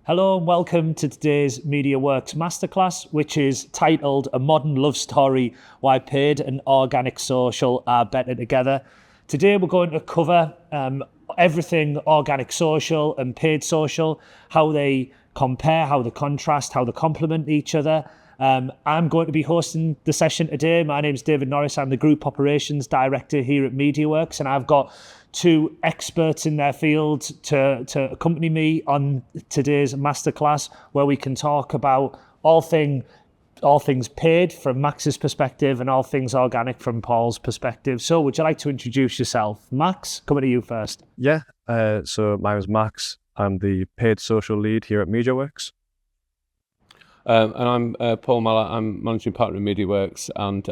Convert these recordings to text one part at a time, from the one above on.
Hello and welcome to today's MediaWorks Masterclass, which is titled A Modern Love Story, Why Paid and Organic Social Are Better Together. Today we're going to cover everything organic social and paid social, how they compare, how they contrast, how they complement each other. I'm going to be hosting the session today. My name is David Norris. I'm the Group Operations Director here at MediaWorks, and I've got two experts in their field to accompany me on today's masterclass, where we can talk about all things paid from Max's perspective and all things organic from Paul's perspective. So would you like to introduce yourself? Max, coming to you first. Yeah, so my name is Max. I'm the paid social lead here at MediaWorks. And I'm Paul Mallett. I'm managing partner of MediaWorks, and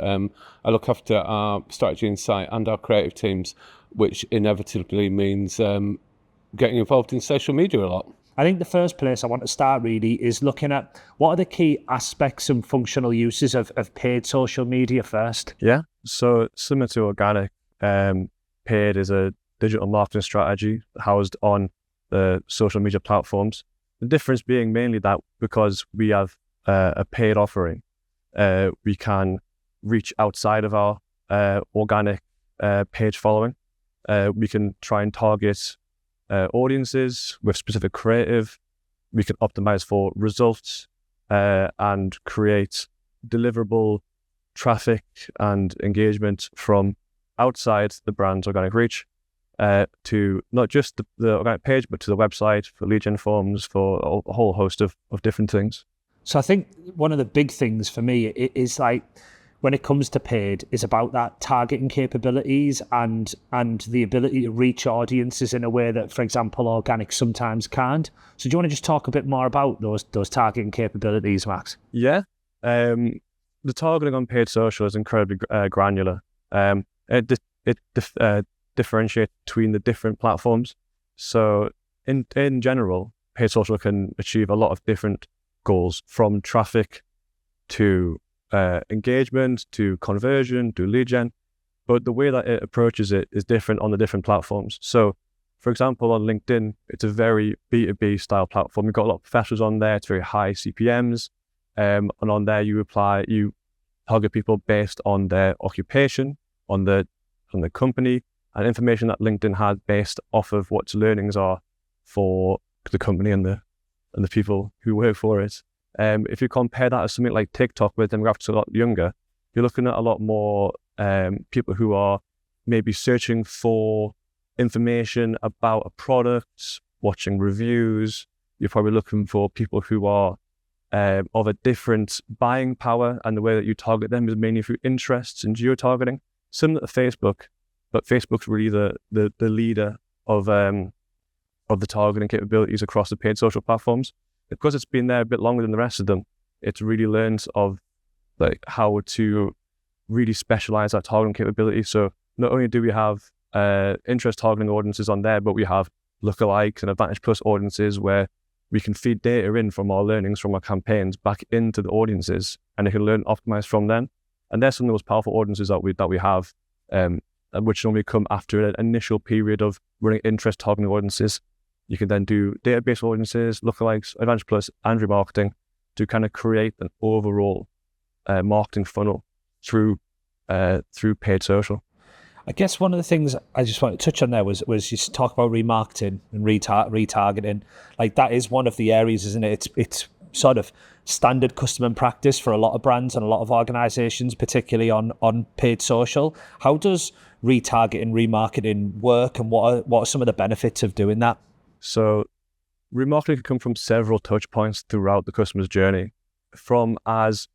I look after our strategy insight and our creative teams, which inevitably means getting involved in social media a lot. I think the first place I want to start really is looking at what are the key aspects and functional uses of paid social media first. Yeah, so similar to organic, paid is a digital marketing strategy housed on the social media platforms. The difference being mainly that because we have a paid offering, we can reach outside of our organic page following. We can try and target audiences with specific creative. We can optimize for results and create deliverable traffic and engagement from outside the brand's organic reach to not just the organic page, but to the website, for lead gen forms, for a whole host of different things. So I think one of the big things for me is like, when it comes to paid, is about that targeting capabilities and the ability to reach audiences in a way that, for example, organic sometimes can't. So do you want to just talk a bit more about those targeting capabilities, Max? Yeah, the targeting on paid social is incredibly granular. It differentiates between the different platforms. So in general, paid social can achieve a lot of different goals, from traffic to engagement to conversion to lead gen, but the way that it approaches it is different on the different platforms. So for example, on LinkedIn, it's a very B2B style platform. You've got a lot of professionals on there. It's very high CPMs, and on there you target people based on their occupation, on the company, and information that LinkedIn has based off of what its learnings are for the company and the people who work for it. If you compare that to something like TikTok, where demographics are a lot younger, you're looking at a lot more people who are maybe searching for information about a product, watching reviews. You're probably looking for people who are of a different buying power, and the way that you target them is mainly through interests and geo-targeting. Similar to Facebook, but Facebook's really the leader of the targeting capabilities across the paid social platforms. Because it's been there a bit longer than the rest of them, it's really learned of like how to really specialize our targeting capability. So not only do we have interest targeting audiences on there, but we have lookalikes and Advantage Plus audiences where we can feed data in from our learnings from our campaigns back into the audiences, and they can learn and optimize from them. And they're some of the most powerful audiences that we have, which normally come after an initial period of running interest targeting audiences. You can then do database audiences, lookalikes, Advantage Plus, and remarketing to kind of create an overall marketing funnel through paid social. I guess one of the things I just want to touch on there was you talk about remarketing and retargeting. Like, that is one of the areas, isn't it? It's sort of standard custom and practice for a lot of brands and a lot of organizations, particularly on paid social. How does retargeting, remarketing work, and what are some of the benefits of doing that? So remarketing can come from several touch points throughout the customer's journey, from as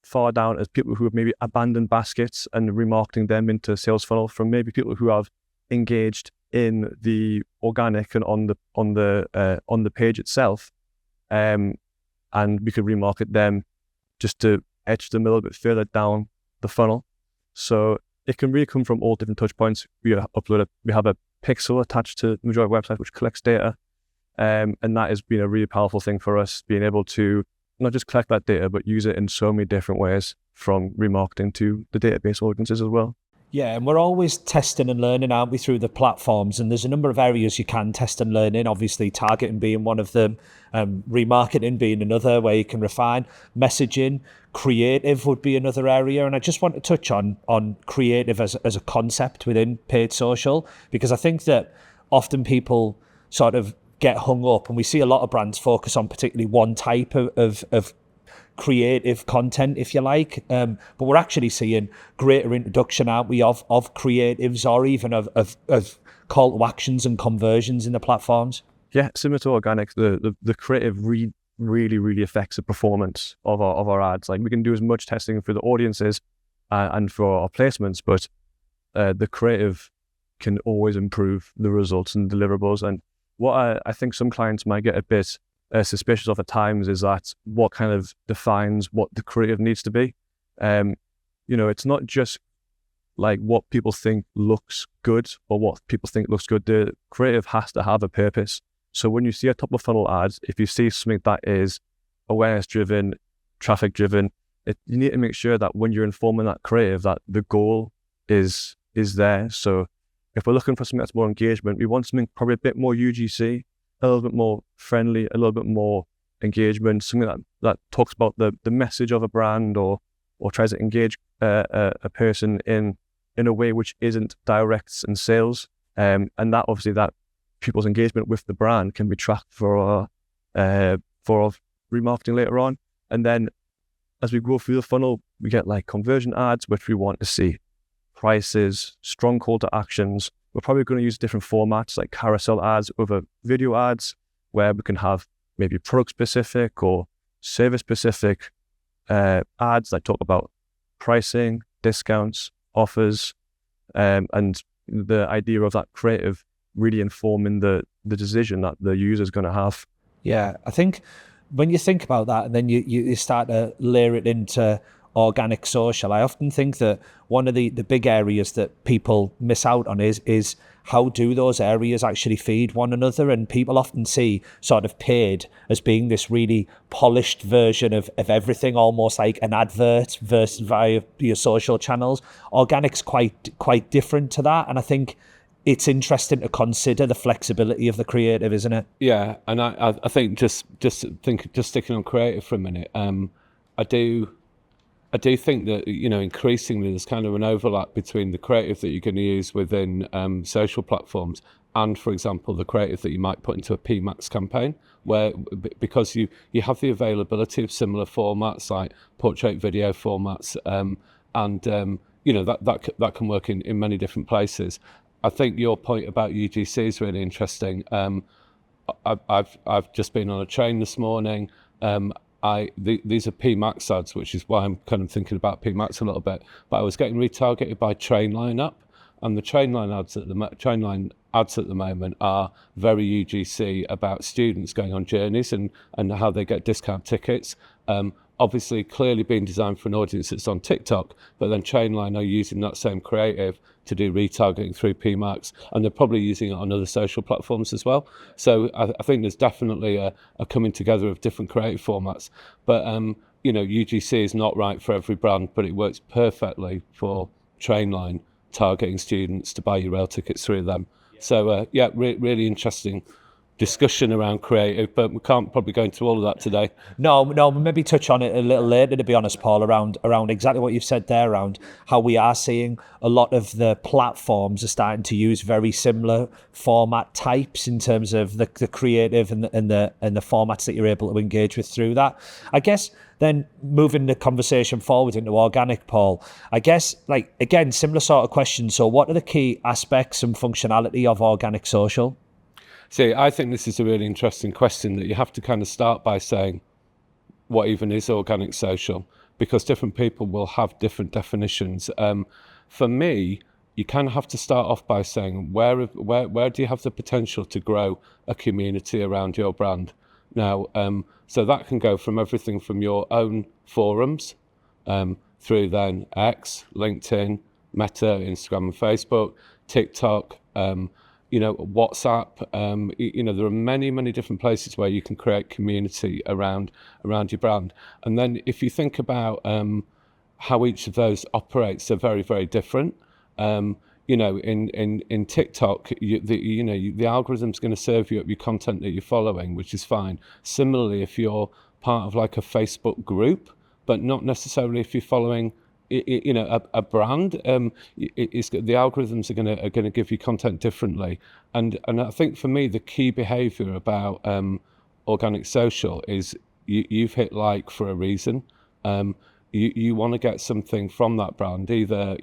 far down as people who have maybe abandoned baskets and remarketing them into sales funnel, from maybe people who have engaged in the organic and on the page itself, and we could remarket them just to edge them a little bit further down the funnel. So it can really come from all different touch points. We have a pixel attached to the majority of websites which collects data, and that has been a really powerful thing for us, being able to not just collect that data but use it in so many different ways, from remarketing to the database audiences as well. Yeah, and we're always testing and learning, aren't we, through the platforms? And there's a number of areas you can test and learn in. Obviously, targeting being one of them, remarketing being another where you can refine, messaging, creative would be another area. And I just want to touch on creative as a concept within paid social, because I think that often people sort of get hung up, and we see a lot of brands focus on particularly one type of creative content, if you like, but we're actually seeing greater introduction, aren't we, of creatives, or even of call to actions and conversions in the platforms. Yeah, similar to organic, the creative really affects the performance of our ads. Like, we can do as much testing for the audiences and for our placements, but the creative can always improve the results and deliverables. And what I think some clients might get a bit suspicious of at times is that what kind of defines what the creative needs to be. It's not just like what people think looks good or what people think looks good. The creative has to have a purpose. So when you see a top of funnel ad, if you see something that is awareness driven, traffic driven, you need to make sure that when you're informing that creative, that the goal is there. So if we're looking for something that's more engagement, we want something probably a bit more UGC, a little bit more friendly, a little bit more engagement, something that talks about the message of a brand or tries to engage a person in a way which isn't direct and sales. And that obviously that people's engagement with the brand can be tracked for remarketing later on. And then as we go through the funnel, we get like conversion ads, which we want to see prices, strong call to actions. We're probably going to use different formats like carousel ads over video ads, where we can have maybe product specific or service specific ads that talk about pricing, discounts, offers, and the idea of that creative really informing the decision that the user is going to have. Yeah, I think when you think about that and then you start to layer it into organic social, I often think that one of the big areas that people miss out on is how do those areas actually feed one another. And people often see sort of paid as being this really polished version of everything, almost like an advert versus via your social channels. Organic's quite different to that, and I think it's interesting to consider the flexibility of the creative, isn't it? Yeah, and I think just sticking on creative for a minute, I do think that, increasingly there's kind of an overlap between the creative that you're going to use within social platforms and, for example, the creative that you might put into a PMAX campaign, where because you have the availability of similar formats like portrait video formats, that can work in many different places. I think your point about UGC is really interesting. I've just been on a train this morning. These are PMAX ads, which is why I'm kind of thinking about PMAX a little bit. But I was getting retargeted by Trainline up, and the Trainline ads at the moment are very UGC about students going on journeys and how they get discount tickets. Obviously, clearly being designed for an audience that's on TikTok, but then Trainline are using that same creative to do retargeting through PMAX, and they're probably using it on other social platforms as well. So I think there's definitely a coming together of different creative formats. But UGC is not right for every brand, but it works perfectly for Trainline targeting students to buy your rail tickets through them. So really interesting discussion around creative, but we can't probably go into all of that today. No, maybe touch on it a little later, to be honest, Paul, around exactly what you've said there, around how we are seeing a lot of the platforms are starting to use very similar format types in terms of the creative and the formats that you're able to engage with through that. I guess then moving the conversation forward into organic, Paul, I guess, like, again, similar sort of question. So what are the key aspects and functionality of organic social? See, I think this is a really interesting question that you have to kind of start by saying, what even is organic social? Because different people will have different definitions. For me, you kind of have to start off by saying, where do you have the potential to grow a community around your brand? Now, so that can go from everything from your own forums, through then X, LinkedIn, Meta, Instagram and Facebook, TikTok, WhatsApp. There are many different places where you can create community around your brand. And then if you think about how each of those operates, they're very, very different. In TikTok, the algorithm's going to serve you up your content that you're following, which is fine. Similarly, if you're part of like a Facebook group, but not necessarily if you're following a brand, the algorithms are going to give you content differently. And I think for me, the key behavior about organic social is you've hit like for a reason. You want to get something from that brand, either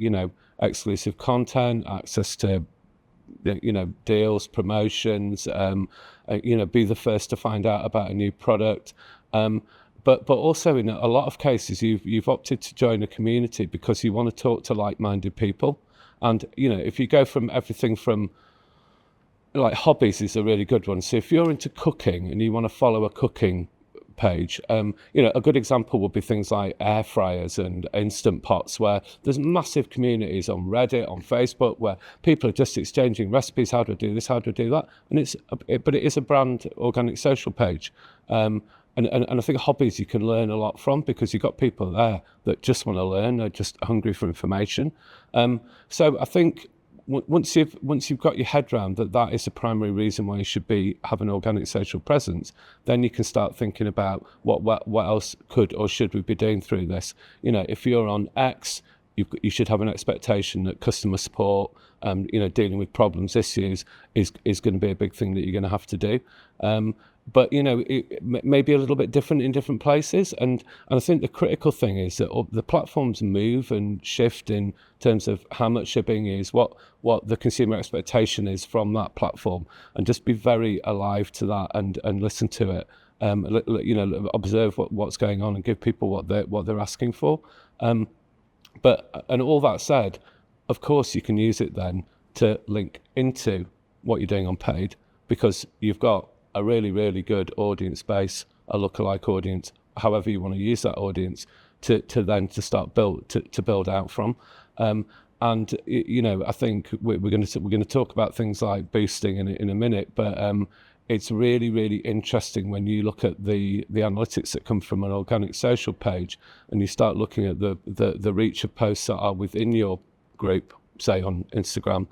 exclusive content, access to deals, promotions, be the first to find out about a new product. But also in a lot of cases, you've opted to join a community because you want to talk to like-minded people. And if you go from everything from like hobbies is a really good one. So if you're into cooking and you want to follow a cooking page, a good example would be things like air fryers and instant pots, where there's massive communities on Reddit, on Facebook, where people are just exchanging recipes. How do I do this? How do I do that? And it is a brand organic social page. And I think hobbies you can learn a lot from, because you've got people there that just want to learn, they're just hungry for information. So I think once you've got your head round that is the primary reason why you should have an organic social presence, then you can start thinking about what else could or should we be doing through this. If you're on X, you should have an expectation that customer support, dealing with problems, issues is going to be a big thing that you're going to have to do. But it may be a little bit different in different places, and I think the critical thing is that the platforms move and shift in terms of how much they're being used, what the consumer expectation is from that platform, and just be very alive to that and listen to it. Observe what's going on and give people what they're asking for. But all that said, of course you can use it then to link into what you're doing on paid, because you've got a really, really good audience base, a lookalike audience, however you want to use that audience to start build out from. And I think we're going to talk about things like boosting in a minute, but it's really, really interesting when you look at the analytics that come from an organic social page, and you start looking at the reach of posts that are within your group, say on Instagram,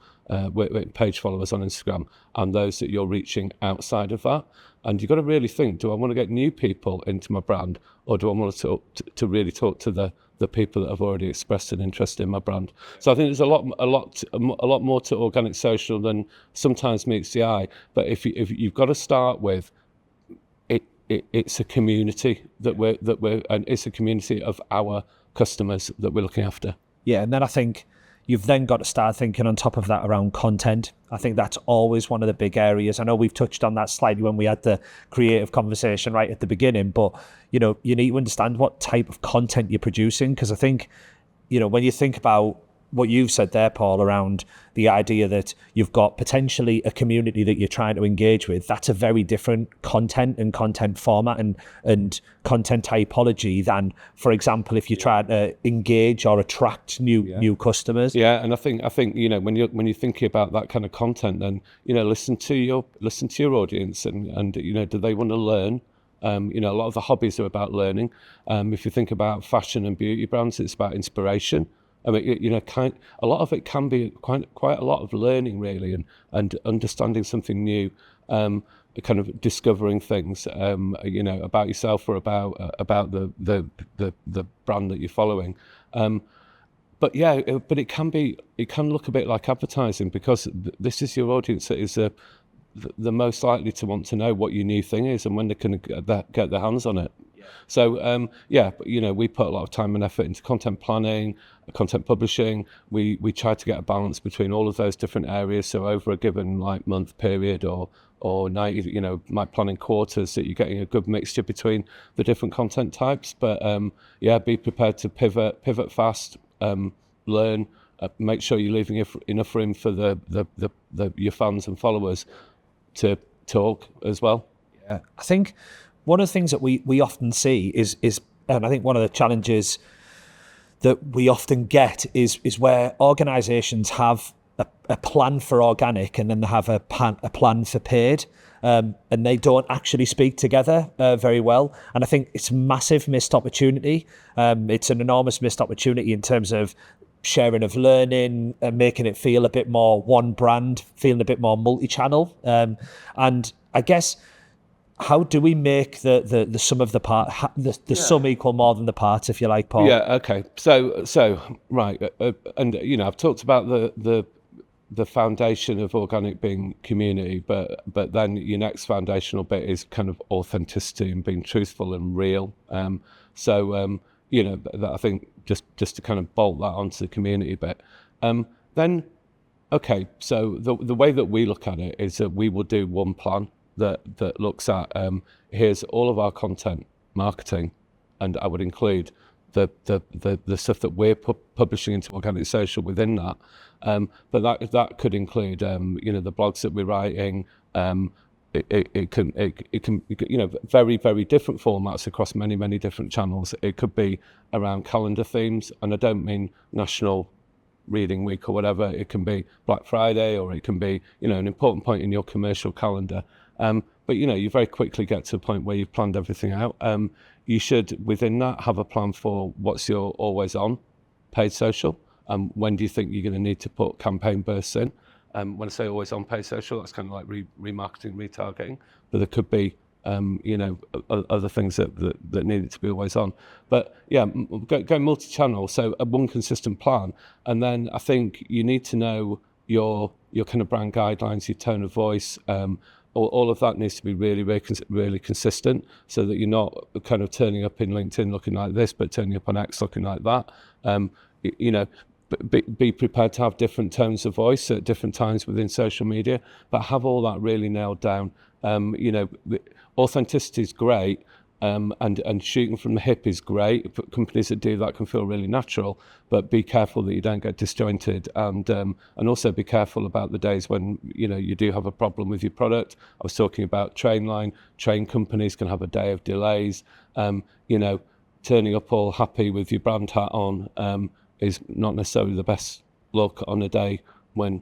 with page followers on Instagram, and those that you're reaching outside of that. And you've got to really think, do I want to get new people into my brand, or do I want to really talk to the people that have already expressed an interest in my brand? So I think there's a lot more to organic social than sometimes meets the eye. But if you've got to start with, it's a community and it's a community of our customers that we're looking after. Yeah, and then I think you've then got to start thinking on top of that around content. I think that's always one of the big areas. I know we've touched on that slightly when we had the creative conversation right at the beginning, but you need to understand what type of content you're producing, because I think, when you think about what you've said there, Paul, around the idea that you've got potentially a community that you're trying to engage with, that's a very different content and content format and content typology than, for example, if you try to engage or attract new customers. Yeah, and I think when you're thinking about that kind of content, then listen to your audience and do they want to learn? A lot of the hobbies are about learning. If you think about fashion and beauty brands, it's about inspiration. I mean, a lot of it can be quite a lot of learning, really, and understanding something new, kind of discovering things, about yourself or about the brand that you're following. But it can look a bit like advertising, because this is your audience that is the most likely to want to know what your new thing is and when they can get their hands on it. So we put a lot of time and effort into content planning, content publishing. We try to get a balance between all of those different areas. So over a given month period or night, might plan in quarters, that you're getting a good mixture between the different content types. But be prepared to pivot fast, learn, make sure you're leaving enough room for your fans and followers to talk as well. Yeah, I think one of the things that we often see is, and I think one of the challenges that we often get is where organisations have a plan for organic and then they have a plan for paid, and they don't actually speak together very well. And I think it's a massive missed opportunity. It's an enormous missed opportunity in terms of sharing of learning, and making it feel a bit more one brand, feeling a bit more multi-channel. And I guess, how do we make the sum of the part, the sum equal more than the parts, if you like, Paul? Yeah. Okay. So right, and I've talked about the foundation of organic being community, but then your next foundational bit is kind of authenticity and being truthful and real. That I think just to kind of bolt that onto the community bit. Then, okay, so the way that we look at it is that we will do one plan that looks at here's all of our content marketing, and I would include the stuff that we're publishing into organic social within that. But that could include the blogs that we're writing. It can very, very different formats across many different channels. It could be around calendar themes, and I don't mean National Reading Week or whatever. It can be Black Friday, or it can be an important point in your commercial calendar. But you very quickly get to a point where you've planned everything out. You should, within that, have a plan for what's your always on paid social. When do you think you're going to need to put campaign bursts in? When I say always on paid social, that's kind of like remarketing, retargeting. But there could be, other things that need it to be always on. But yeah, go multi-channel. So one consistent plan, and then I think you need to know your kind of brand guidelines, your tone of voice. All of that needs to be really consistent, so that you're not kind of turning up in LinkedIn looking like this, but turning up on X looking like that. Be prepared to have different tones of voice at different times within social media, but have all that really nailed down. Authenticity is great, and shooting from the hip is great. Companies that do that can feel really natural, but be careful that you don't get disjointed, and also be careful about the days when you do have a problem with your product. I was talking about Trainline. Train companies can have a day of delays. Turning up all happy with your brand hat on is not necessarily the best look on a day when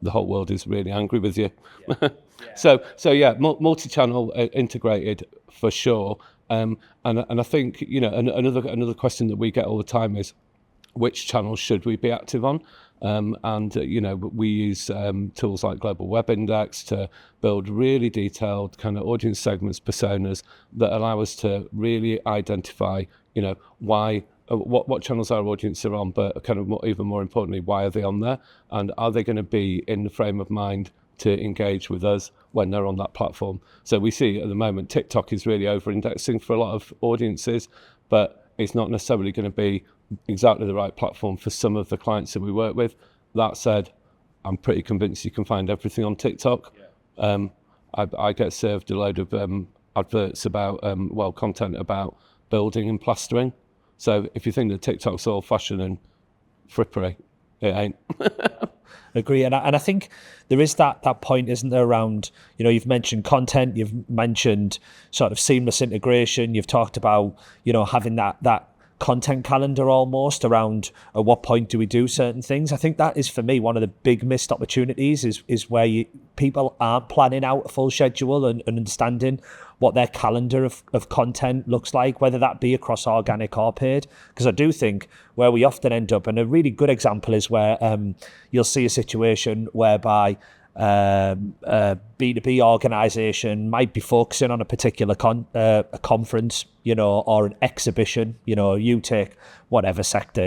the whole world is really angry with you. Yeah. So yeah, multi-channel, integrated for sure. And I think another question that we get all the time is, which channels should we be active on? We use tools like Global Web Index to build really detailed kind of audience segments, personas that allow us to really identify, why. What channels our audience are on, but kind of even more importantly, why are they on there? And are they going to be in the frame of mind to engage with us when they're on that platform? So we see at the moment, TikTok is really over-indexing for a lot of audiences, but it's not necessarily going to be exactly the right platform for some of the clients that we work with. That said, I'm pretty convinced you can find everything on TikTok. Yeah. I get served a load of adverts about, content about building and plastering. So if you think that TikTok's all fashion and frippery, it ain't. Agree. And I think there is that point, isn't there, around, you've mentioned content, you've mentioned sort of seamless integration, you've talked about, having that content calendar almost around at what point do we do certain things. I think that is, for me, one of the big missed opportunities is where people aren't planning out a full schedule and understanding what their calendar of content looks like, whether that be across organic or paid. Because I do think where we often end up, and a really good example is where you'll see a situation whereby a B2B organisation might be focusing on a particular a conference, or an exhibition. You take whatever sector,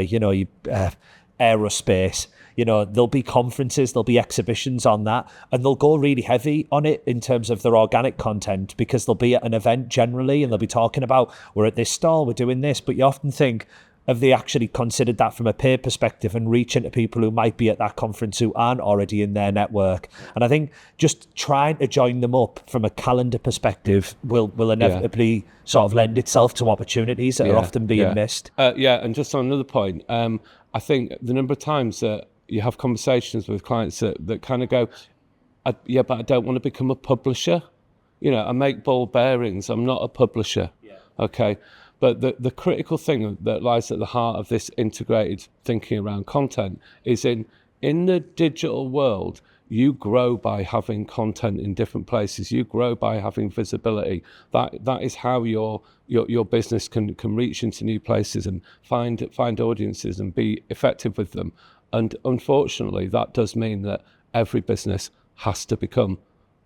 aerospace. There'll be conferences, there'll be exhibitions on that, and they'll go really heavy on it in terms of their organic content, because they'll be at an event generally and they'll be talking about, we're at this stall, we're doing this. But you often think, have they actually considered that from a paid perspective and reaching to people who might be at that conference who aren't already in their network? And I think just trying to join them up from a calendar perspective will inevitably sort of lend itself to opportunities that are often being missed. And just on another point, I think the number of times that you have conversations with clients that kind of go, but I don't want to become a publisher. I make ball bearings. I'm not a publisher. Yeah. Okay. But the critical thing that lies at the heart of this integrated thinking around content is in the digital world, you grow by having content in different places. You grow by having visibility. That is how your business can reach into new places and find audiences and be effective with them. And unfortunately, that does mean that every business has to become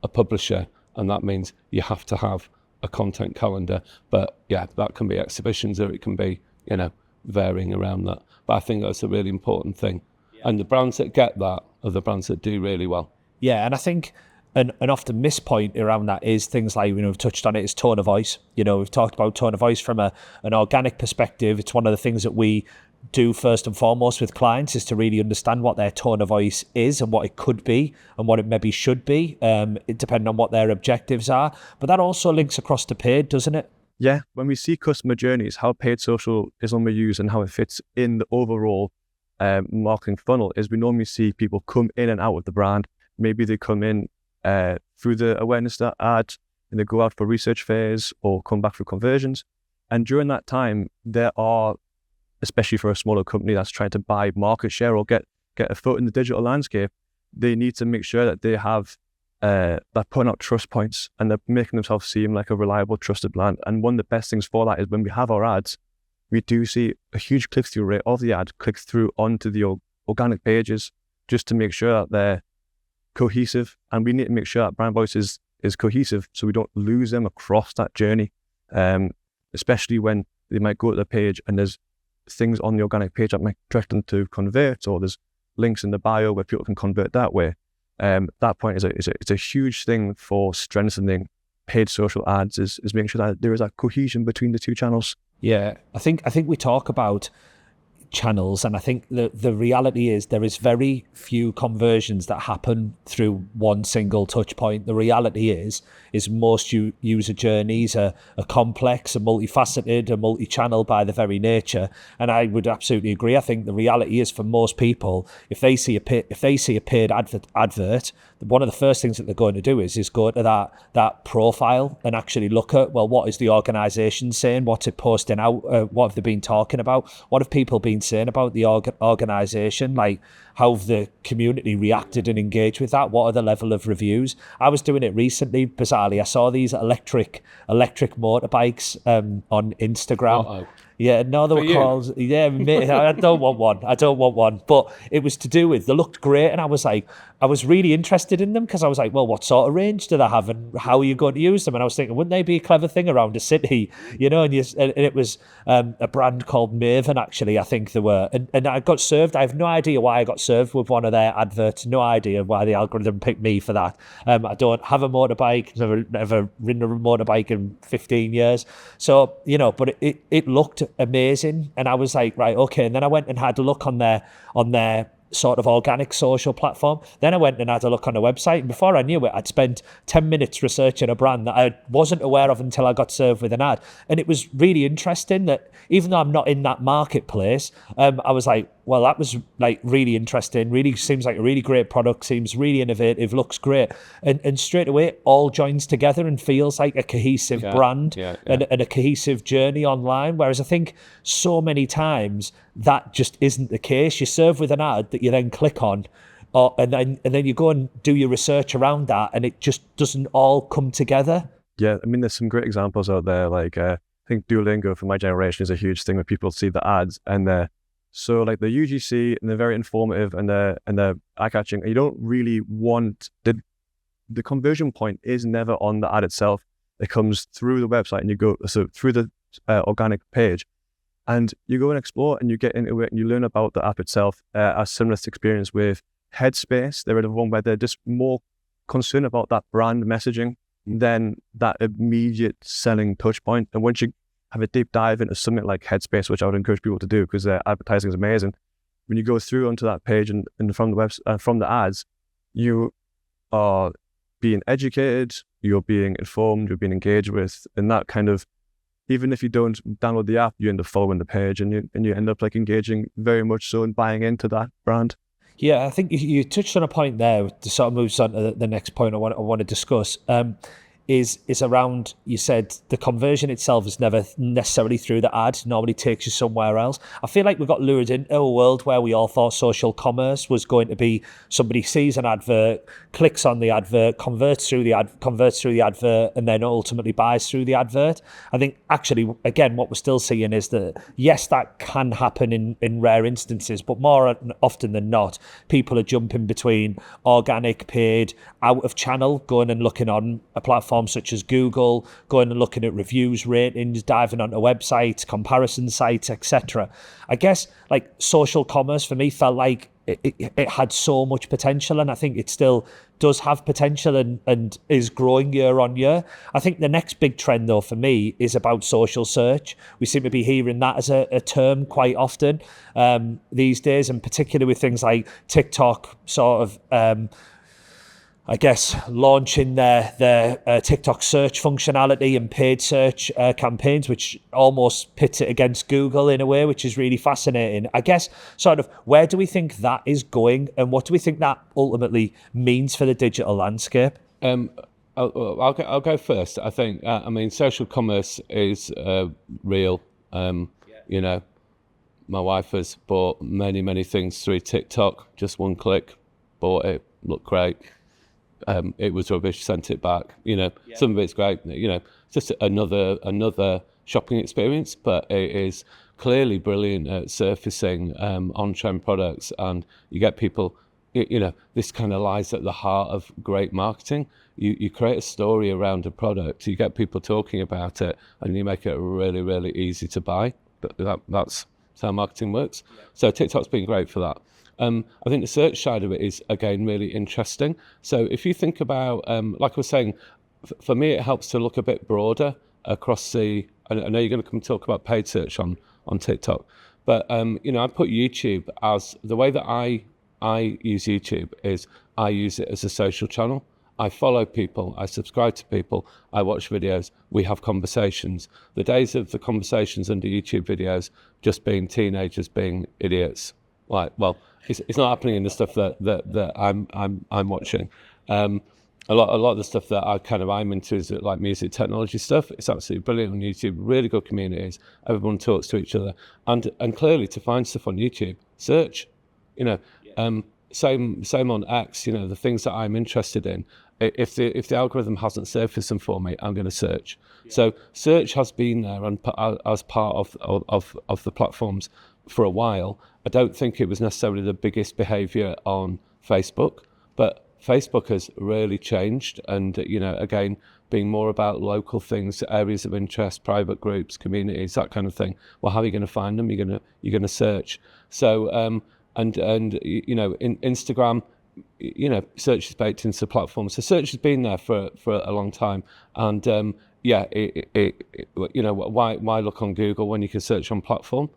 a publisher, and that means you have to have a content calendar. But yeah, that can be exhibitions, or it can be, varying around that. But I think that's a really important thing. Yeah. And the brands that get that are the brands that do really well. Yeah, and I think an often missed point around that is things like, we've touched on it, is tone of voice. We've talked about tone of voice from an organic perspective. It's one of the things that we do first and foremost with clients, is to really understand what their tone of voice is and what it could be and what it maybe should be, depending on what their objectives are. But that also links across to paid, doesn't it? Yeah, when we see customer journeys, how paid social is normally used and how it fits in the overall marketing funnel, is we normally see people come in and out of the brand. Maybe they come in through the awareness ad, and they go out for research fairs or come back for conversions. And during that time, there are, especially for a smaller company that's trying to buy market share or get a foot in the digital landscape, they need to make sure that they have they're putting out trust points and they're making themselves seem like a reliable, trusted brand. And one of the best things for that is when we have our ads, we do see a huge click-through rate of the ad click through onto the organic pages, just to make sure that they're cohesive. And we need to make sure that brand voice is cohesive, so we don't lose them across that journey, especially when they might go to the page and there's things on the organic page that might direct them to convert, or there's links in the bio where people can convert that way. That point is a huge thing for strengthening paid social ads, is making sure that there is that cohesion between the two channels. Yeah, I think we talk about channels, and I think the reality is there is very few conversions that happen through one single touch point. The reality is most user journeys are complex and multifaceted and multi-channel by the very nature. And I would absolutely agree. I think the reality is, for most people, if they see a paid advert, one of the first things that they're going to do is go to that profile and actually look at, well, what is the organisation saying? What's it posting out? What have they been talking about? What have people been saying about the organisation? Like, how have the community reacted and engaged with that? What are the level of reviews? I was doing it recently, bizarrely. I saw these electric motorbikes on Instagram. Uh-oh. Yeah, no, they were called. Yeah, mate, I don't want one. But it was to do with, they looked great, and I was really interested in them, because I was like, well, what sort of range do they have, and how are you going to use them? And I was thinking, wouldn't they be a clever thing around a city, And it was a brand called Maven, actually, I think they were. And I got served. I have no idea why I got served with one of their adverts. No idea why the algorithm picked me for that. I don't have a motorbike. Never ridden a motorbike in 15 years. So, but it looked amazing, and I was like, right, okay. And then I went and had a look on their sort of organic social platform. Then I went and had a look on the website, and before I knew it, I'd spent 10 minutes researching a brand that I wasn't aware of until I got served with an ad. And it was really interesting that, even though I'm not in that marketplace, I was like, well, that was like really interesting, really seems like a really great product, seems really innovative, looks great. And straight away, it all joins together and feels like a cohesive brand and a cohesive journey online. Whereas I think so many times that just isn't the case. You serve with an ad that you then click on, and then you go and do your research around that, and it just doesn't all come together. Yeah, I mean, there's some great examples out there. Like, I think Duolingo for my generation is a huge thing where people see the ads and they're the UGC, and they're very informative, and they're eye-catching. You don't really want the conversion point is never on the ad itself. It comes through the website, and you go through the organic page, and you go and explore, and you get into it, and you learn about the app itself. A similar experience with Headspace. They're the one where they're just more concerned about that brand messaging than that immediate selling touch point. And once you have a deep dive into something like Headspace, which I would encourage people to do because their advertising is amazing, when you go through onto that page and from the website, from the ads, you are being educated, you're being informed, you're being engaged with, and that kind of, even if you don't download the app, you end up following the page, and you end up like engaging very much so and buying into that brand. Yeah, I think you touched on a point there that sort of moves on to the next point I want to discuss. is around, you said the conversion itself is never necessarily through the ad, normally takes you somewhere else. I feel like we got lured into a world where we all thought social commerce was going to be somebody sees an advert, clicks on the advert, converts through the advert, and then ultimately buys through the advert. I think actually, again, what we're still seeing is that, yes, that can happen in rare instances, but more often than not, people are jumping between organic, paid, out of channel, going and looking on a platform such as Google, going and looking at reviews, ratings, diving onto websites, comparison sites, etc. I guess like social commerce for me felt like it had so much potential, and I think it still does have potential and is growing year on year. I think the next big trend though for me is about social search. We seem to be hearing that as a term quite often these days, and particularly with things like TikTok sort of I guess launching their TikTok search functionality and paid search campaigns, which almost pits it against Google in a way, which is really fascinating. I guess sort of where do we think that is going, and what do we think that ultimately means for the digital landscape? I'll go first. I think I mean social commerce is real. You know, my wife has bought many things through TikTok. Just one click, bought it, looked great. It was rubbish, sent it back. You know, some of it's great. You know, just another shopping experience, but it is clearly brilliant at surfacing on-trend products, and you get people. You know, this kind of lies at the heart of great marketing. You create a story around a product, you get people talking about it, and you make it really easy to buy. But that's how marketing works. So TikTok's been great for that. I think the search side of it is, again, really interesting. So if you think about, like I was saying, for me, it helps to look a bit broader across I know you're going to come talk about paid search on TikTok, but, you know, I put YouTube as, the way that I use YouTube is I use it as a social channel. I follow people, I subscribe to people, I watch videos, we have conversations. The days of the conversations under YouTube videos just being teenagers being idiots, like, well, it's not happening in the stuff that I'm watching. A lot of the stuff that I'm into is like music technology stuff. It's absolutely brilliant on YouTube. Really good communities. Everyone talks to each other, and clearly to find stuff on YouTube, search. You know, same on X. You know, the things that I'm interested in. If the algorithm hasn't surfaced them for me, I'm going to search. So search has been there and as part of the platforms for a while. I don't think it was necessarily the biggest behaviour on Facebook, but Facebook has really changed, and you know, again, being more about local things, areas of interest, private groups, communities, that kind of thing. Well, how are you going to find them? You're going to search. So and you know, in Instagram, you know, search is baked into the platform. So search has been there for a long time, and yeah, you know, why look on Google when you can search on platform?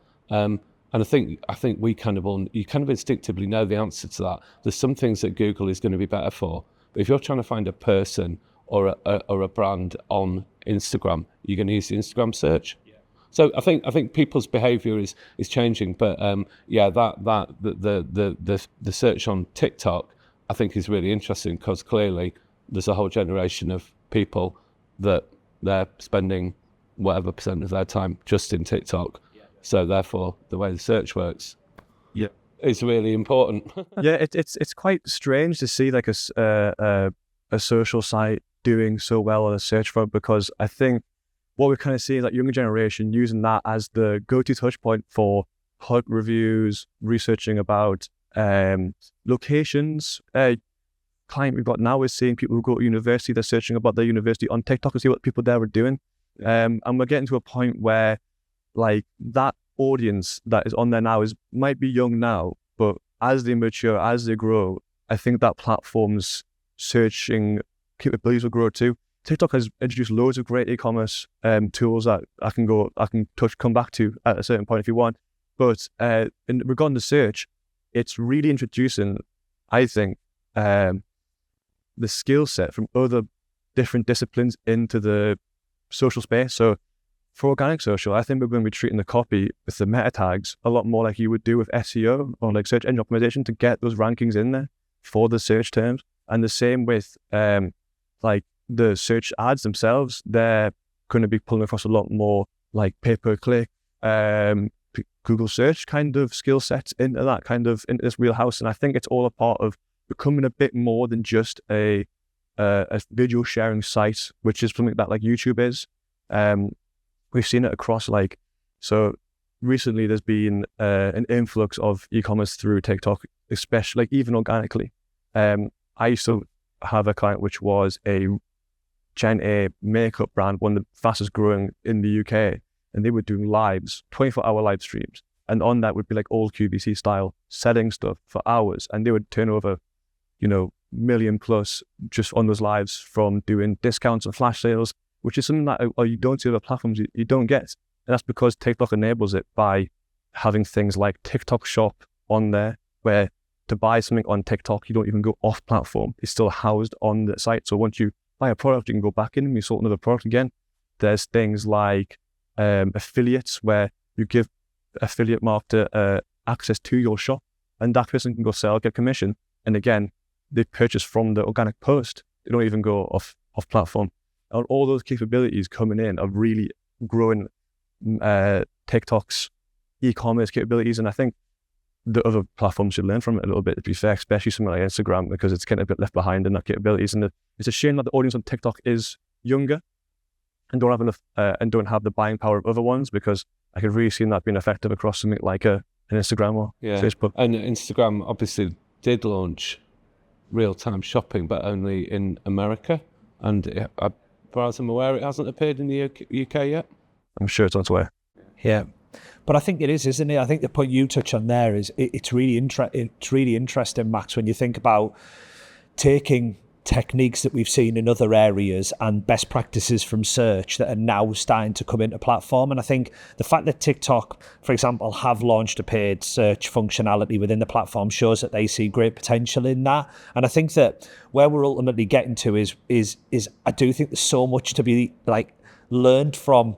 And I think you kind of instinctively know the answer to that. There's some things that Google is going to be better for, but if you're trying to find a person or a brand on Instagram, you're going to use the Instagram search. Yeah. So I think people's behaviour is changing, but yeah, the search on TikTok I think is really interesting, because clearly there's a whole generation of people that they're spending whatever percent of their time just in TikTok. So therefore, the way the search works, is really important. Yeah, it's quite strange to see like a social site doing so well on a search front, because I think what we're kind of seeing is that younger generation using that as the go-to touch point for hot reviews, researching about locations. Client we've got now is seeing people who go to university, they're searching about their university on TikTok to see what people there are doing. And we're getting to a point where like that audience that is on there now might be young now, but as they mature, as they grow, I think that platform's searching capabilities will grow too. TikTok has introduced loads of great e-commerce tools that I can come back to at a certain point if you want. But in regarding the search, it's really introducing, I think, the skill set from other different disciplines into the social space. So for organic social, I think we're going to be treating the copy with the meta tags a lot more like you would do with SEO or like search engine optimization to get those rankings in there for the search terms. And the same with like the search ads themselves, they're going to be pulling across a lot more like pay-per-click, Google search kind of skill sets into this wheelhouse. And I think it's all a part of becoming a bit more than just a video sharing site, which is something that like YouTube is. We've seen it across so recently there's been an influx of e-commerce through TikTok, especially even organically. I used to have a client which was a Gen A makeup brand, one of the fastest growing in the UK, and they were doing lives, 24-hour live streams. And on that would be like old QVC style, selling stuff for hours. And they would turn over, million plus just on those lives from doing discounts and flash sales, which is something that you don't see other platforms, you don't get. And that's because TikTok enables it by having things like TikTok Shop on there, where to buy something on TikTok, you don't even go off platform. It's still housed on the site. So once you buy a product, you can go back in and you sort another product again. There's things like affiliates, where you give affiliate marketer access to your shop, and that person can go sell, get commission. And again, they purchase from the organic post. They don't even go off platform. And all those capabilities coming in are really growing TikTok's e-commerce capabilities. And I think the other platforms should learn from it a little bit, to be fair, especially something like Instagram, because it's getting a bit left behind in that capabilities. And it's a shame that the audience on TikTok is younger and don't have enough and don't have the buying power of other ones, because I could really see that being effective across something like an Instagram or Facebook. And Instagram obviously did launch real-time shopping, but only in America. And as far as I'm aware, it hasn't appeared in the UK yet. I'm sure it's on its way. Yeah. But I think it is, isn't it? I think the point you touch on there is it's really interesting, Max, when you think about taking techniques that we've seen in other areas and best practices from search that are now starting to come into platform. And I think the fact that TikTok, for example, have launched a paid search functionality within the platform shows that they see great potential in that. And I think that where we're ultimately getting to is I do think there's so much to be learned from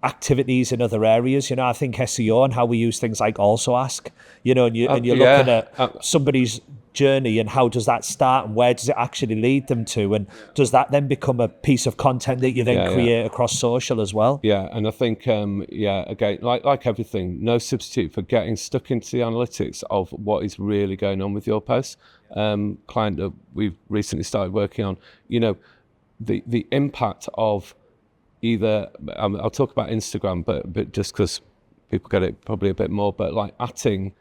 activities in other areas. I think SEO and how we use things like also ask, and you're looking at somebody's journey and how does that start and where does it actually lead them to, and does that then become a piece of content that you then create across social as well? Yeah, and I think again, like everything, no substitute for getting stuck into the analytics of what is really going on with your post. Client that we've recently started working on, the impact of either I'll talk about Instagram, but just because people get it probably a bit more, but like atting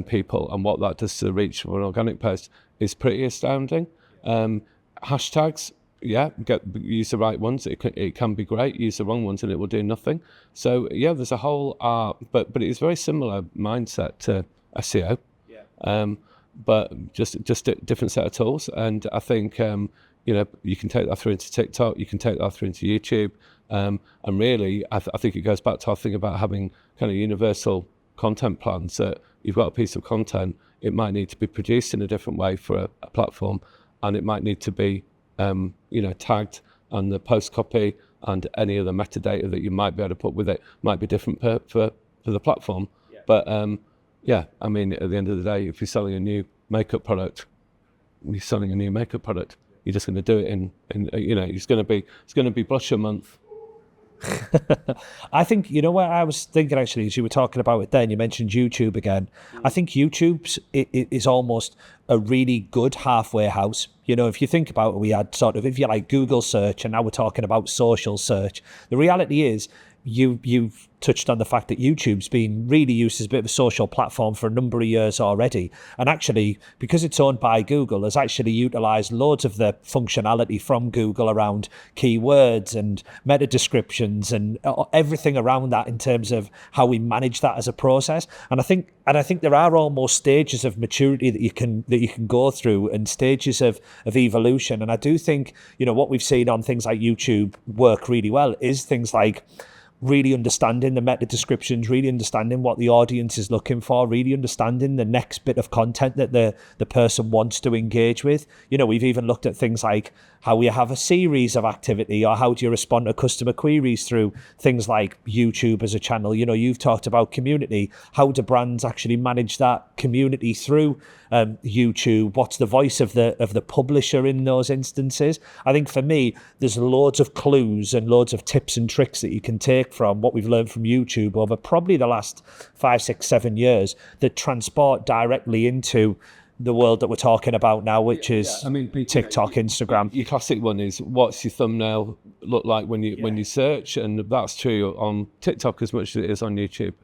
people and what that does to the reach of an organic post is pretty astounding. Hashtags, use the right ones, it can be great. Use the wrong ones and it will do nothing. So there's a whole art, but it's very similar mindset to SEO, but just a different set of tools. And I think you can take that through into TikTok, you can take that through into YouTube, and really I think it goes back to our thing about having kind of universal content plans. That you've got a piece of content, it might need to be produced in a different way for a platform, and it might need to be tagged, and the post copy and any other metadata that you might be able to put with it might be different for the platform. But I mean, at the end of the day, if you're selling a new makeup product, you're just going to do it in it's going to be blush a month. I think, what I was thinking actually, as you were talking about it then, you mentioned YouTube again. I think YouTube's is almost a really good halfway house. If you think about it, we had sort of, if you like, Google search, and now we're talking about social search. The reality is, you've touched on the fact that YouTube's been really used as a bit of a social platform for a number of years already. And actually, because it's owned by Google, has actually utilised loads of the functionality from Google around keywords and meta descriptions and everything around that in terms of how we manage that as a process. And I think there are almost stages of maturity that you can go through, and stages of evolution. And I do think, what we've seen on things like YouTube work really well is things like really understanding the meta descriptions, really understanding what the audience is looking for, really understanding the next bit of content that the person wants to engage with. We've even looked at things like how you have a series of activity, or how do you respond to customer queries through things like YouTube as a channel. You know, you've talked about community. How do brands actually manage that community through YouTube? What's the voice of the publisher in those instances? I think for me, there's loads of clues and loads of tips and tricks that you can take from what we've learned from YouTube over probably the last 5, 6, 7 years that transport directly into the world that we're talking about now, which is TikTok, Instagram. Your classic one is, what's your thumbnail look like when you search, and that's true on TikTok as much as it is on YouTube.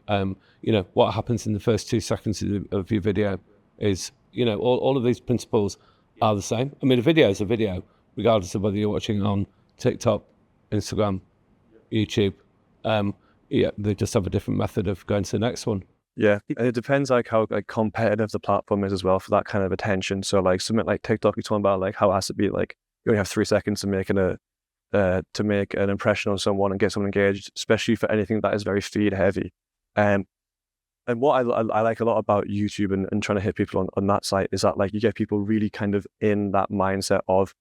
You know, what happens in the first 2 seconds of your video is, you know, all of these principles are the same. I mean, a video is a video, regardless of whether you're watching it on TikTok, Instagram, YouTube. They just have a different method of going to the next one. Yeah, and it depends like how like competitive the platform is as well for that kind of attention. So like something like TikTok, you're talking about like how it has to be like you only have 3 seconds to make an impression on someone and get someone engaged, especially for anything that is very feed heavy. And what I like a lot about YouTube and trying to hit people on that site is that like you get people really kind of in that mindset of,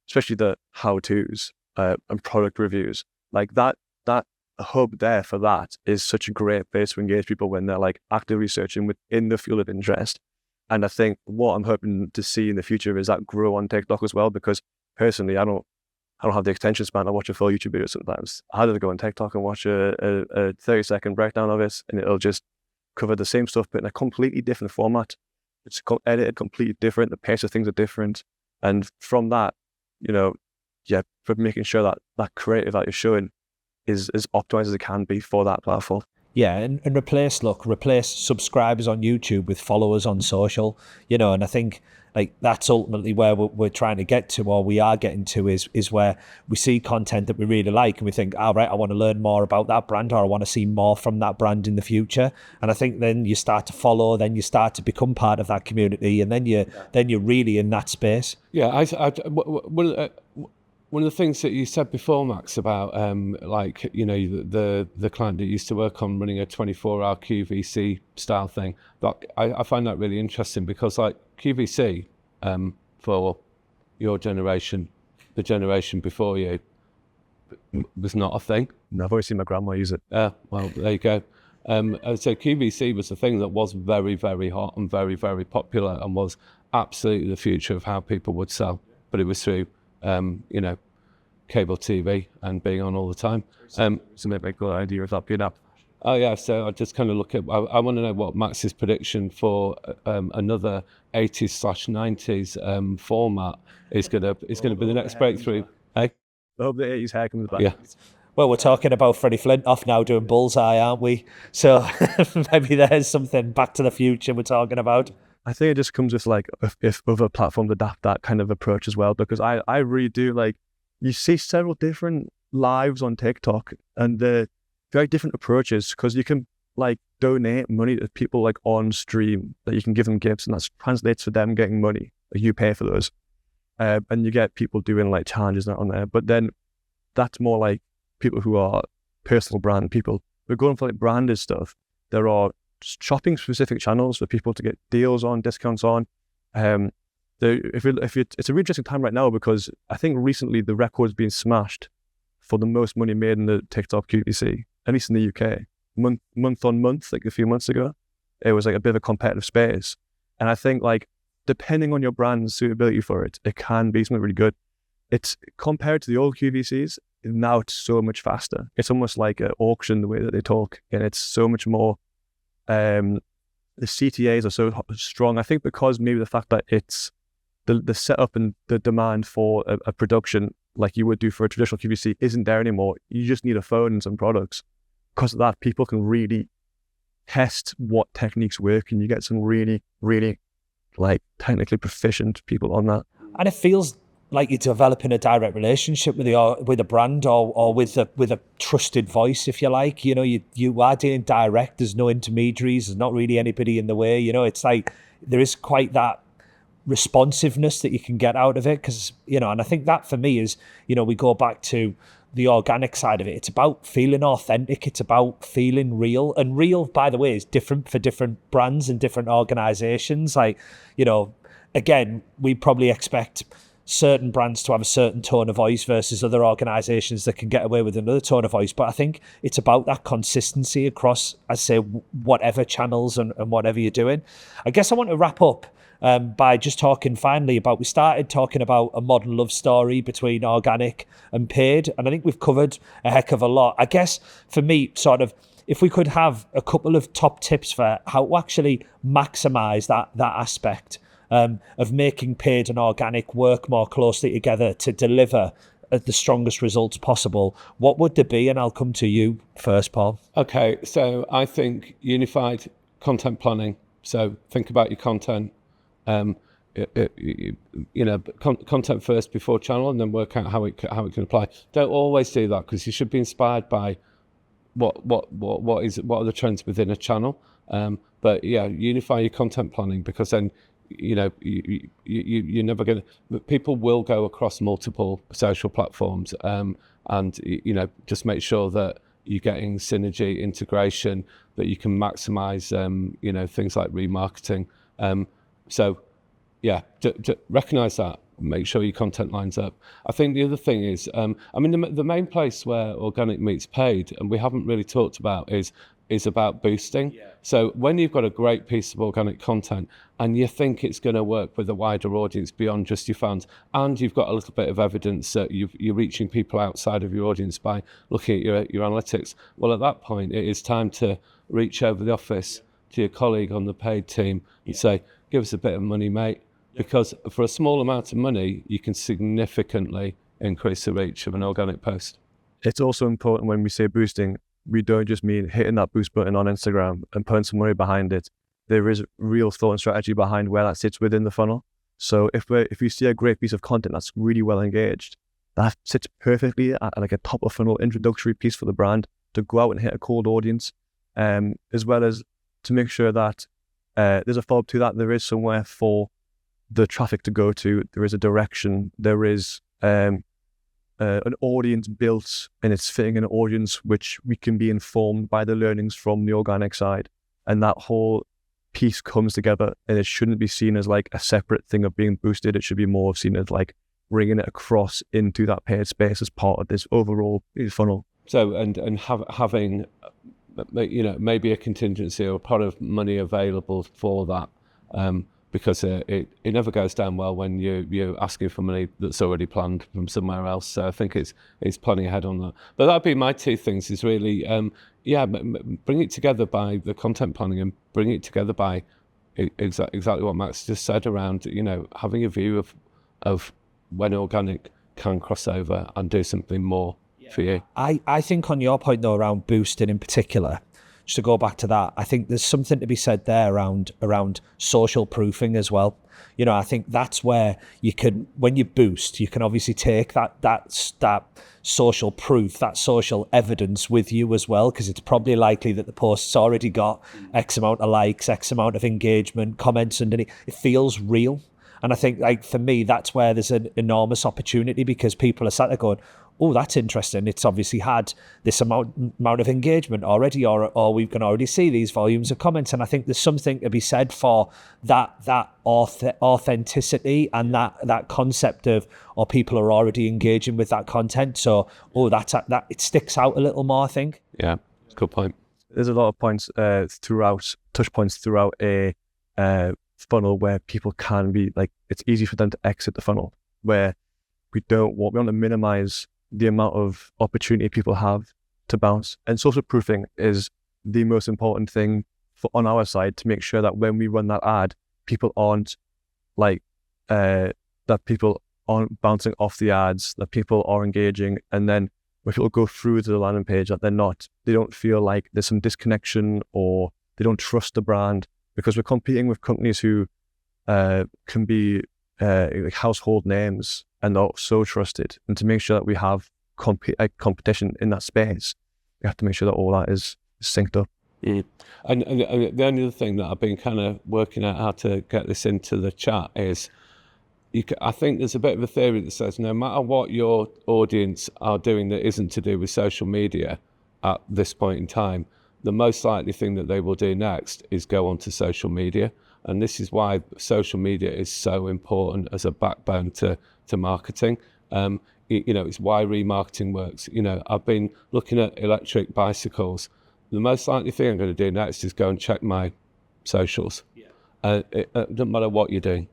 especially the how-tos and product reviews, like that hub there for that is such a great place to engage people when they're like actively researching within the field of interest. And I think what I'm hoping to see in the future is that grow on TikTok as well, because personally I don't have the attention span to watch a full YouTube video sometimes. I had to go on TikTok and watch a 30-second breakdown of it, and it'll just cover the same stuff but in a completely different format. It's edited completely different, the pace of things are different, and from that, you know, for making sure that creative that you're showing is as optimized as it can be for that platform. Yeah, and replace subscribers on YouTube with followers on social, you know, and I think like that's ultimately where we're trying to get to, or we are getting to, is where we see content that we really like and we think, all right, I want to learn more about that brand, or I want to see more from that brand in the future. And I think then you start to follow, then you start to become part of that community, and then you're really in that space. Yeah, one of the things that you said before, Max, about like, you know, the client that used to work on running a 24-hour QVC style thing, but I find that really interesting because like QVC for your generation, the generation before you, was not a thing. No, I've always seen my grandma use it. Well, there you go. So QVC was a thing that was very, very hot and very, very popular and was absolutely the future of how people would sell, but it was through you know, cable TV and being on all the time. So maybe a good idea of that being up. Oh yeah, so I just kind of look at, I want to know what Max's prediction for another 80s/90s format is going to be the next breakthrough. Hey? I hope the 80s hair comes back. Yeah. Well, we're talking about Freddie Flintoff now doing Bullseye, aren't we? So maybe there's something Back to the Future we're talking about. I think it just comes with like if other platforms adapt that kind of approach as well, because I really do like, you see several different lives on TikTok and the very different approaches, because you can like donate money to people like on stream, that you can give them gifts, and that translates to them getting money. Like you pay for those, and you get people doing like challenges on there. But then that's more like people who are personal brand people. We're going for like branded stuff. There are shopping specific channels for people to get deals on, discounts on. It's a really interesting time right now, because I think recently the record's been smashed for the most money made in the TikTok QVC, at least in the UK, month on month, like a few months ago. It was like a bit of a competitive space, and I think like depending on your brand's suitability for it, it can be something really good. It's compared to the old QVCs, now it's so much faster. It's almost like an auction the way that they talk, and it's so much more. The CTAs are so strong, I think, because maybe the fact that it's the setup and the demand for a production like you would do for a traditional QVC isn't there anymore. You just need a phone and some products. Because of that, people can really test what techniques work, and you get some really, really like technically proficient people on that. And it feels like you're developing a direct relationship with a brand or with a trusted voice, if you like. You know, you are dealing direct. There's no intermediaries. There's not really anybody in the way. You know, it's like there is quite that responsiveness that you can get out of it, because, you know, and I think that for me is, you know, we go back to the organic side of it. It's about feeling authentic. It's about feeling real. And real, by the way, is different for different brands and different organizations. Like, you know, again, we probably expect certain brands to have a certain tone of voice versus other organisations that can get away with another tone of voice. But I think it's about that consistency across, I say, whatever channels and whatever you're doing. I guess I want to wrap up by just talking finally about, we started talking about a modern love story between organic and paid, and I think we've covered a heck of a lot. I guess for me, sort of, if we could have a couple of top tips for how to actually maximise that aspect of making paid and organic work more closely together to deliver the strongest results possible, what would there be? And I'll come to you first, Paul. Okay, so I think unified content planning. So think about your content, content first before channel, and then work out how it can apply. Don't always do that, because you should be inspired by what are the trends within a channel. But yeah, unify your content planning, because then you're never going to, people will go across multiple social platforms, and just make sure that you're getting synergy, integration, that you can maximize things like remarketing. So yeah, recognize that, make sure your content lines up. I think the other thing is, the main place where organic meets paid, and we haven't really talked about, is about boosting. Yeah. So when you've got a great piece of organic content and you think it's going to work with a wider audience beyond just your fans, and you've got a little bit of evidence that you're reaching people outside of your audience by looking at your analytics, well, at that point, it is time to reach over the office to your colleague on the paid team and say, give us a bit of money, mate, because for a small amount of money, you can significantly increase the reach of an organic post. It's also important when we say boosting, we don't just mean hitting that boost button on Instagram and putting some money behind it. There is real thought and strategy behind where that sits within the funnel. So if you see a great piece of content that's really well engaged, that sits perfectly at like a top of funnel introductory piece for the brand to go out and hit a cold audience, as well as to make sure that there's a follow-up to that. There is somewhere for the traffic to go to. There is a direction. There is an audience built, and it's fitting an audience which we can be informed by the learnings from the organic side, and that whole piece comes together, and it shouldn't be seen as like a separate thing of being boosted. It should be more seen as like bringing it across into that paid space as part of this overall funnel. So having maybe a contingency or a pot of money available for that, because it never goes down well when you're asking for money that's already planned from somewhere else. So I think it's planning ahead on that. But that'd be my two things, is really, bring it together by the content planning, and bring it together by exactly what Max just said around, having a view of when organic can cross over and do something more for you. I think on your point, though, around boosting in particular, just to go back to that, I think there's something to be said there around social proofing as well. I think that's where you can, when you boost, you can obviously take that social proof, that social evidence with you as well, because it's probably likely that the post's already got X amount of likes, X amount of engagement, comments underneath. It feels real. And I think, like, for me, that's where there's an enormous opportunity, because people are sat there going, oh, that's interesting. It's obviously had this amount of engagement already, or we can already see these volumes of comments. And I think there's something to be said for that authenticity and that concept of, or people are already engaging with that content. So, that it sticks out a little more, I think. Yeah, good point. There's a lot of points touch points throughout a funnel where people can be like, it's easy for them to exit the funnel, where we want to minimize the amount of opportunity people have to bounce. And social proofing is the most important thing on our side, to make sure that when we run that ad, people aren't people aren't bouncing off the ads, that people are engaging. And then when people go through to the landing page, that they don't feel like there's some disconnection, or they don't trust the brand, because we're competing with companies who can be like household names and are so trusted. And to make sure that we have competition in that space, we have to make sure that all that is synced up. Mm. And the only other thing that I've been kind of working out how to get this into the chat is, I think there's a bit of a theory that says no matter what your audience are doing that isn't to do with social media at this point in time, the most likely thing that they will do next is go onto social media. And this is why social media is so important as a backbone to to marketing. It's why remarketing works. I've been looking at electric bicycles. The most likely thing I'm going to do next is go and check my socials. It doesn't matter what you're doing.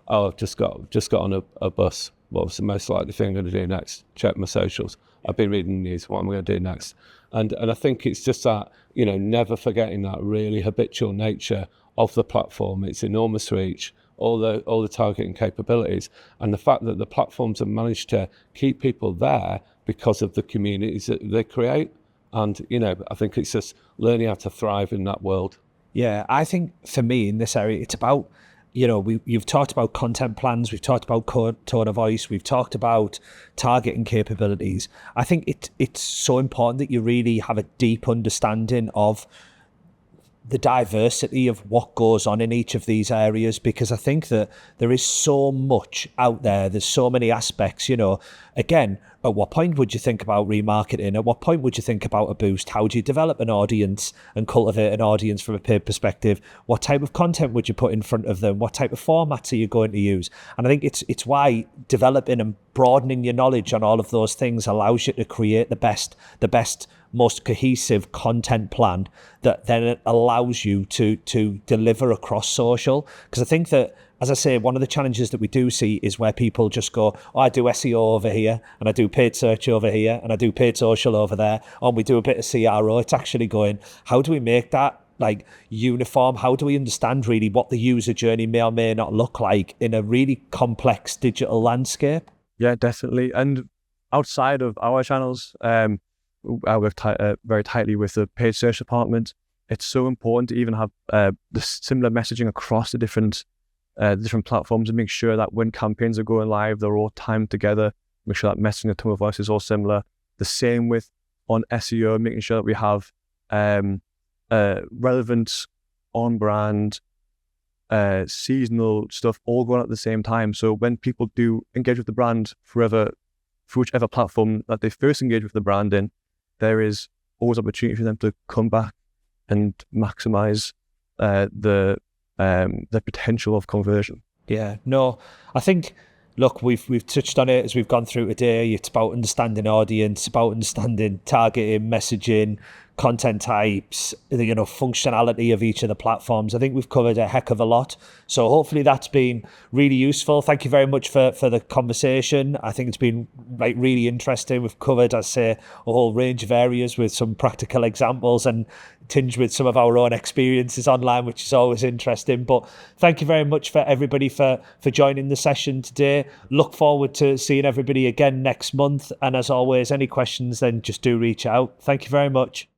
Oh, I've just got on a bus. What's the most likely thing I'm going to do next? Check my socials. I've been reading the news. What am I going to do next? And I think it's just that, never forgetting that really habitual nature of the platform, its enormous reach, all the targeting capabilities, and the fact that the platforms have managed to keep people there because of the communities that they create. And, I think it's just learning how to thrive in that world. Yeah, I think for me in this area, it's about, you've talked about content plans, we've talked about tone of voice, we've talked about targeting capabilities. I think it's so important that you really have a deep understanding of the diversity of what goes on in each of these areas, because I think that there is so much out there. There's so many aspects, again, at what point would you think about remarketing? At what point would you think about a boost? How do you develop an audience and cultivate an audience from a paid perspective? What type of content would you put in front of them? What type of formats are you going to use? And I think it's why developing and broadening your knowledge on all of those things allows you to create the best, most cohesive content plan that then it allows you to deliver across social. Because I think that, as I say, one of the challenges that we do see is where people just go, I do SEO over here, and I do paid search over here, and I do paid social over there, and we do a bit of CRO. It's actually going, how do we make that like uniform? How do we understand really what the user journey may or may not look like in a really complex digital landscape? Yeah, definitely. And outside of our channels, I work very tightly with the paid search department. It's so important to even have the similar messaging across the different platforms and make sure that when campaigns are going live, they're all timed together. Make sure that messaging and tone of voice is all similar. The same with on SEO, making sure that we have relevant, on-brand, seasonal stuff all going on at the same time. So when people do engage with the brand for whichever platform that they first engage with the brand in, there is always opportunity for them to come back and maximize the potential of conversion. Yeah, no, I think, look, we've touched on it as we've gone through today. It's about understanding audience, about understanding targeting, messaging, content types, functionality of each of the platforms. I think we've covered a heck of a lot. So hopefully that's been really useful. Thank you very much for the conversation. I think it's been really interesting. We've covered, I say, a whole range of areas with some practical examples and tinged with some of our own experiences online, which is always interesting. But thank you very much for everybody for joining the session today. Look forward to seeing everybody again next month. And as always, any questions, then just do reach out. Thank you very much.